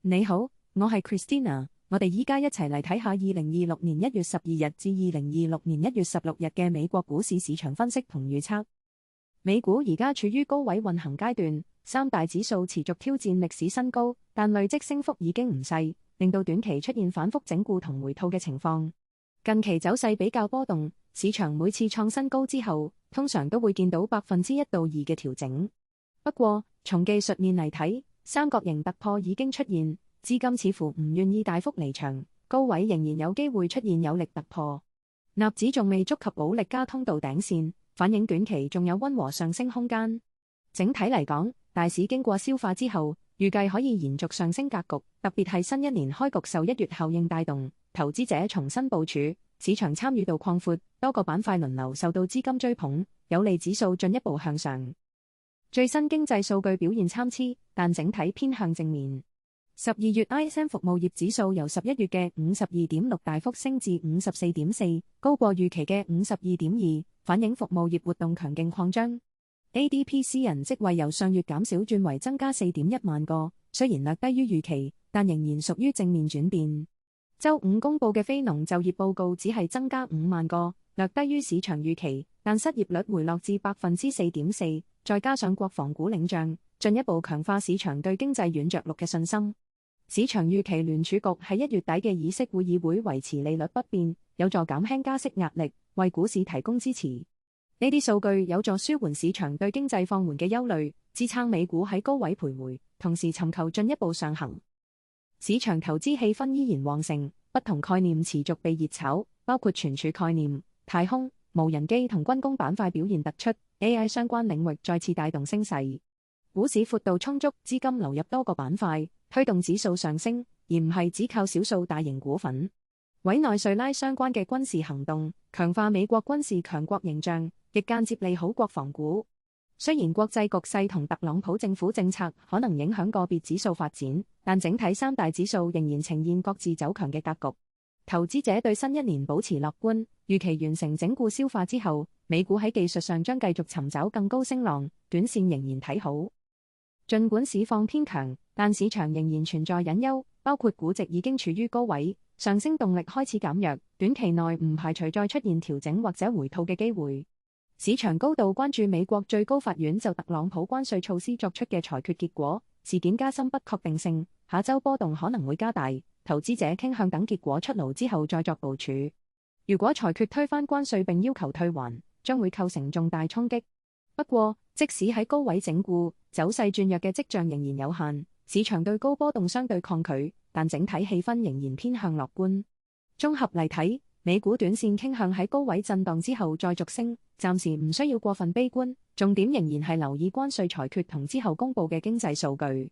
你好，我係 Christina，我哋依家一齊嚟睇下2026年1月12日至2026年1月16日嘅美國股市市場分析同預測。美股而家處於高位運行階段，三大指數持續挑戰歷史新高，但累積升幅已經唔細，令到短期出現反覆整固同回吐嘅情況。近期走勢比較波動，市場每次創新高之後，通常都會見到1%到2%嘅調整。不過，從技術面嚟睇，三角形突破已經出現，資金似乎唔願意大幅離場，高位仍然有機會出現有力突破。納指仲未觸及保力加通道頂線，反映短期仲有溫和上升空間。整體嚟講，大市經過消化之後，預計可以延續上升格局，特別係新一年開局受1月效應帶動，投資者重新部署，市場參與度擴闊，多個板塊輪流受到資金追捧，有利指數進一步向上。最新經濟數據表現參差，但整體偏向正面。12月 ISM 服務業指數由11月嘅 52.6 大幅升至 54.4， 高過預期嘅 52.2， 反映服務業活動強勁擴張。ADP 私人職位由上月減少轉為增加 4.1 萬個，雖然略低於預期，但仍然屬於正面轉變。週五公佈嘅非農就業報告只係增加5萬個，略低於市場預期，但失業率回落至 4.4%， 再加上國防股領漲，進一步強化市場對經濟軟着陸嘅信心。市場預期聯儲局喺1月底嘅議息會議會維持利率不變，有助減輕加息壓力，為股市提供支持。呢啲數據有助舒緩市場對經濟放緩嘅憂慮，支撐美股喺高位徘徊，同時尋求進一步上行。市場投資氣氛依然旺盛，不同概念持續被熱炒，包括存儲概念、太空、無人機同軍工板塊表現突出 ，AI 相關領域再次帶動升勢。股市闊度充足，資金流入多個板塊，推動指數上升，而唔係只靠少數大型股份。委內瑞拉相關嘅軍事行動，強化美國軍事強國形象，亦間接利好國防股。雖然國際局勢同特朗普政府政策可能影響個別指數發展，但整體三大指數仍然呈現各自走強嘅格局。投資者對新一年保持樂觀，預期完成整固消化之後，美股喺技術上將繼續尋找更高升浪，短線仍然睇好。儘管市況偏強，但市場仍然存在隱憂，包括估值已經處於高位，上升動力開始減弱，短期內唔排除再出現調整或者回吐嘅機會。市場高度關注美國最高法院就特朗普關稅措施作出嘅裁決結果，事件加深不確定性，下週波動可能會加大，投資者傾向等結果出爐之後再作部署。如果裁決推翻關稅並要求退還，將會構成重大衝擊。不過，即使喺高位整固，走勢轉弱嘅跡象仍然有限，市場對高波動相對抗拒，但整體氣氛仍然偏向樂觀。綜合嚟睇，美股短線傾向喺高位震盪之後再續升，暫時唔需要過分悲觀，重點仍然係留意關稅裁決同之後公佈嘅經濟數據。